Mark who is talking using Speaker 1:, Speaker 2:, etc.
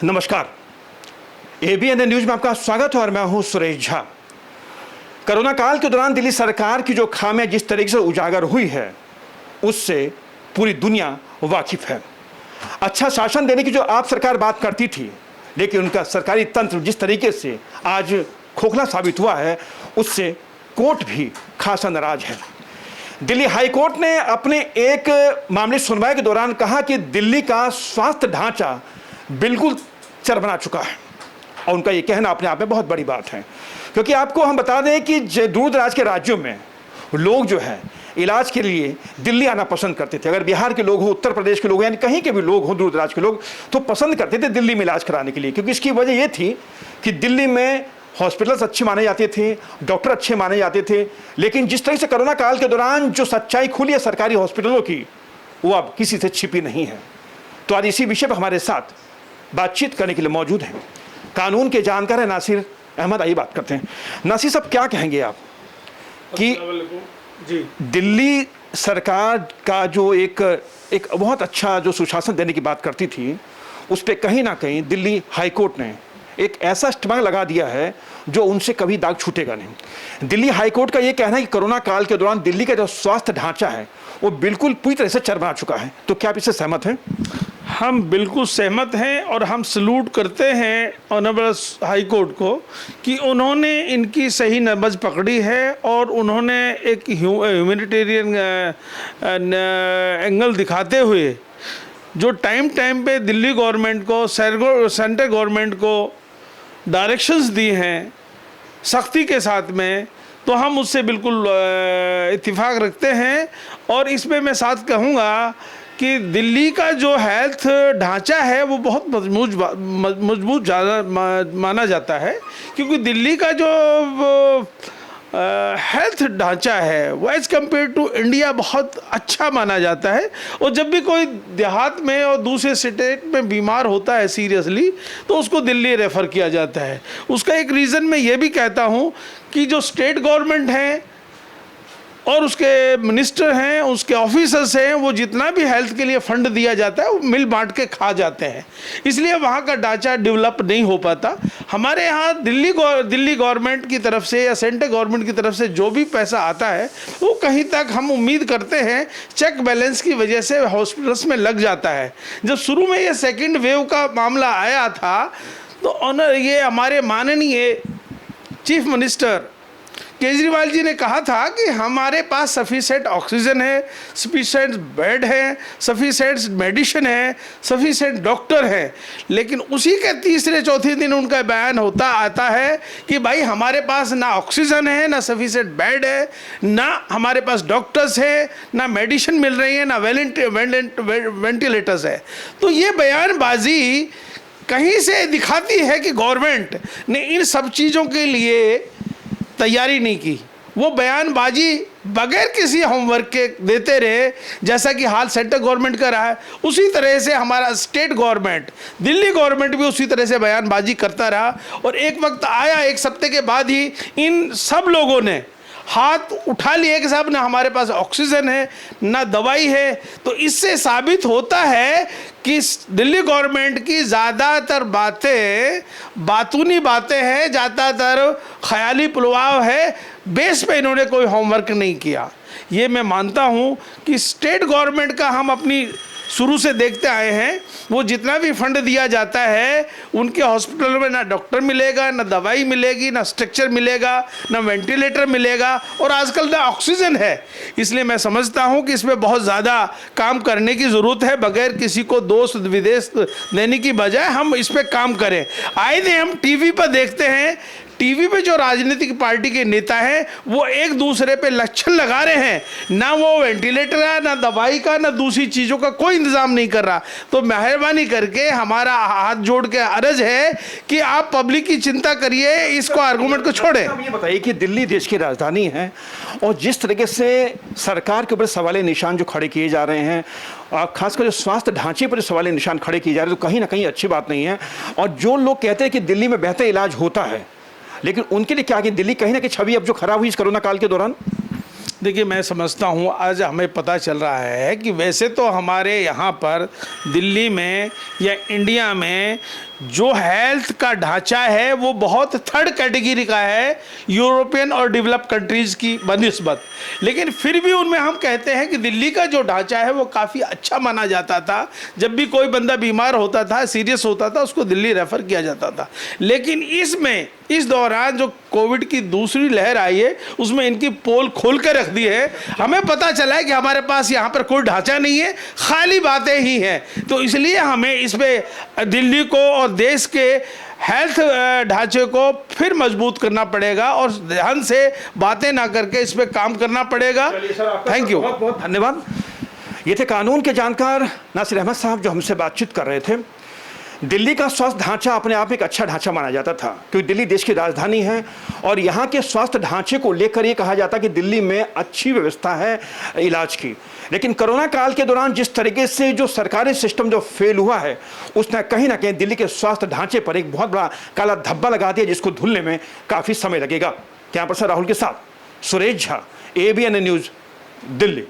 Speaker 1: नमस्कार, ABN news में आपका स्वागत है और मैं हूं सुरेश झा। कोरोना काल के दौरान दिल्ली सरकार की जो खामियां जिस तरीके से उजागर हुई है उससे पूरी दुनिया वाकिफ है। अच्छा शासन देने की जो आप सरकार बात करती थी, लेकिन उनका सरकारी तंत्र जिस तरीके से आज खोखला साबित हुआ है उससे कोर्ट भी खासा नाराज है। दिल्ली हाई कोर्ट ने अपने एक मामले सुनवाई के दौरान कहा कि दिल्ली का स्वास्थ्य ढांचा बिल्कुल चरमरा चुका है और उनका ये कहना अपने आप में बहुत बड़ी बात है, क्योंकि आपको हम बता दें कि दूर दराज के राज्यों में लोग जो है इलाज के लिए दिल्ली आना पसंद करते थे। अगर बिहार के लोग हों, उत्तर प्रदेश के लोग, यानी कहीं के भी लोग हों, दूर दराज के लोग, तो पसंद करते थे दिल्ली में इलाज कराने के लिए, क्योंकि इसकी वजह ये थी कि दिल्ली में हॉस्पिटल्स अच्छे माने जाते थे, डॉक्टर अच्छे माने जाते थे। लेकिन जिस तरह से कोरोना काल के दौरान जो सच्चाई खुली है सरकारी हॉस्पिटलों की, वो अब किसी से छिपी नहीं है। तो आज इसी विषय पर हमारे साथ बातचीत करने के लिए मौजूद हैं कानून के जानकार है नासिर अहमद। आइए बात करते हैं। नासिर साहब, क्या कहेंगे आप कि
Speaker 2: जी
Speaker 1: दिल्ली सरकार का जो एक बहुत अच्छा जो सुशासन देने की बात करती थी, उस पर कहीं ना कहीं दिल्ली हाई कोर्ट ने एक ऐसा स्टिग्मा लगा दिया है जो उनसे कभी दाग छूटेगा नहीं। दिल्ली हाई कोर्ट का ये कहना है कि कोरोना काल के दौरान दिल्ली का जो स्वास्थ्य ढांचा है वो बिल्कुल पूरी तरह से चरमरा चुका है। तो क्या आप इससे सहमत हैं?
Speaker 2: हम बिल्कुल सहमत हैं और हम सलूट करते हैं ऑनरेबल हाई कोर्ट को कि उन्होंने इनकी सही नब्ज पकड़ी है और उन्होंने एक ह्यूमैनिटेरियन एंगल दिखाते हुए जो टाइम पे दिल्ली गवर्नमेंट को सेंट्रल गवर्नमेंट को डायरेक्शंस दी हैं सख्ती के साथ में, तो हम उससे बिल्कुल इत्तेफाक रखते हैं। और इसमें मैं साथ कहूँगा कि दिल्ली का जो हेल्थ ढांचा है वो बहुत मजबूत माना जाता है, क्योंकि दिल्ली का जो हेल्थ ढांचा है वो एज़ कम्पेयर टू इंडिया बहुत अच्छा माना जाता है। और जब भी कोई देहात में और दूसरे स्टेट में बीमार होता है सीरियसली, तो उसको दिल्ली रेफ़र किया जाता है। उसका एक रीज़न मैं ये भी कहता हूँ कि जो स्टेट गवर्नमेंट हैं और उसके मिनिस्टर हैं, उसके ऑफिसर्स हैं, वो जितना भी हेल्थ के लिए फंड दिया जाता है वो मिल बांट के खा जाते हैं, इसलिए वहाँ का ढांचा डेवलप नहीं हो पाता। हमारे यहाँ दिल्ली गवर्नमेंट की तरफ से या सेंट्रल गवर्नमेंट की तरफ से जो भी पैसा आता है वो कहीं तक हम उम्मीद करते हैं चेक बैलेंस की वजह से हॉस्पिटल्स में लग जाता है। जब शुरू में ये सेकेंड वेव का मामला आया था तो ये हमारे माननीय चीफ मिनिस्टर केजरीवाल जी ने कहा था कि हमारे पास सफिशेंट ऑक्सीजन है, सफिशेंट बेड है, सफिशेंट मेडिसिन है, सफिशेंट डॉक्टर है। लेकिन उसी के तीसरे चौथे दिन उनका बयान आता है कि भाई हमारे पास ना ऑक्सीजन है, ना सफिशेंट बेड है, ना हमारे पास डॉक्टर्स है, ना मेडिसिन मिल रही है, ना वेंटिलेटर्स है। तो ये बयानबाजी कहीं से दिखाती है कि गवर्नमेंट ने इन सब चीज़ों के लिए तैयारी नहीं की। वो बयानबाजी बगैर किसी होमवर्क के देते रहे, जैसा कि हाल सेंट्रल गवर्नमेंट कर रहा है। उसी तरह से हमारा स्टेट गवर्नमेंट, दिल्ली गवर्नमेंट भी उसी तरह से बयानबाजी करता रहा। और एक वक्त आया, एक सप्ताह के बाद ही इन सब लोगों ने हाथ उठा लिए कि साहब ना हमारे पास ऑक्सीजन है, ना दवाई है। तो इससे साबित होता है कि दिल्ली गवर्नमेंट की ज़्यादातर बातें बातूनी बातें हैं, ज़्यादातर ख्याली पुलवाव है, बेस पे इन्होंने कोई होमवर्क नहीं किया। ये मैं मानता हूँ कि स्टेट गवर्नमेंट का हम अपनी शुरू से देखते आए हैं, वो जितना भी फंड दिया जाता है उनके हॉस्पिटल में ना डॉक्टर मिलेगा, ना दवाई मिलेगी, ना स्ट्रक्चर मिलेगा, ना वेंटिलेटर मिलेगा और आजकल ना ऑक्सीजन है। इसलिए मैं समझता हूँ कि इसमें बहुत ज़्यादा काम करने की ज़रूरत है। बगैर किसी को दोष विदेश देने की बजाय हम इस पर काम करें। आए दिन हम टीवी पर देखते हैं, टीवी पे जो राजनीतिक पार्टी के नेता हैं वो एक दूसरे पे लक्षण लगा रहे हैं, ना वो वेंटिलेटर है, ना दवाई का, ना दूसरी चीज़ों का कोई इंतज़ाम नहीं कर रहा। तो मेहरबानी करके हमारा हाथ जोड़ के अर्ज है कि आप पब्लिक की चिंता करिए, इसको आर्गूमेंट को छोड़ें।
Speaker 1: ये बताइए कि दिल्ली देश की राजधानी है और जिस तरीके से सरकार के ऊपर सवाल निशान जो खड़े किए जा रहे हैं, खासकर जो स्वास्थ्य ढांचे पर सवाल निशान खड़े किए जा रहे हैं, तो कहीं ना कहीं अच्छी बात नहीं है। और जो लोग कहते हैं कि दिल्ली में बेहतर इलाज होता है, लेकिन उनके लिए क्या कि दिल्ली कहीं ना कहीं छवि अब जो खराब हुई इस कोरोना काल के दौरान।
Speaker 2: देखिए, मैं समझता हूँ आज हमें पता चल रहा है कि वैसे तो हमारे यहाँ पर दिल्ली में या इंडिया में जो हेल्थ का ढांचा है वो बहुत थर्ड कैटेगरी का है यूरोपियन और डेवलप कंट्रीज की बनिस्बत, लेकिन फिर भी उनमें हम कहते हैं कि दिल्ली का जो ढांचा है वो काफ़ी अच्छा माना जाता था। जब भी कोई बंदा बीमार होता था, सीरियस होता था, उसको दिल्ली रेफर किया जाता था। लेकिन इस दौरान जो कोविड की दूसरी लहर आई है उसमें इनकी पोल खोल कर रख दी है। हमें पता चला है कि हमारे पास यहाँ पर कोई ढांचा नहीं है, खाली बातें ही हैं। तो इसलिए हमें इस पे दिल्ली को और देश के हेल्थ ढांचे को फिर मजबूत करना पड़ेगा और ध्यान से बातें ना करके इस पे काम करना पड़ेगा। थैंक यू,
Speaker 1: बहुत बहुत धन्यवाद। ये थे कानून के जानकार नासिर अहमद साहब जो हमसे बातचीत कर रहे थे। दिल्ली का स्वास्थ्य ढांचा अपने आप में एक अच्छा ढांचा माना जाता था, क्योंकि दिल्ली देश की राजधानी है और यहाँ के स्वास्थ्य ढांचे को लेकर ये कहा जाता कि दिल्ली में अच्छी व्यवस्था है इलाज की। लेकिन कोरोना काल के दौरान जिस तरीके से जो सरकारी सिस्टम जो फेल हुआ है, उसने कहीं ना कहीं दिल्ली के स्वास्थ्य ढांचे पर एक बहुत बड़ा काला धब्बा लगा दिया, जिसको धुलने में काफ़ी समय लगेगा। कैमरा पर्सन राहुल के साथ सुरेश झा, ABN न्यूज़, दिल्ली।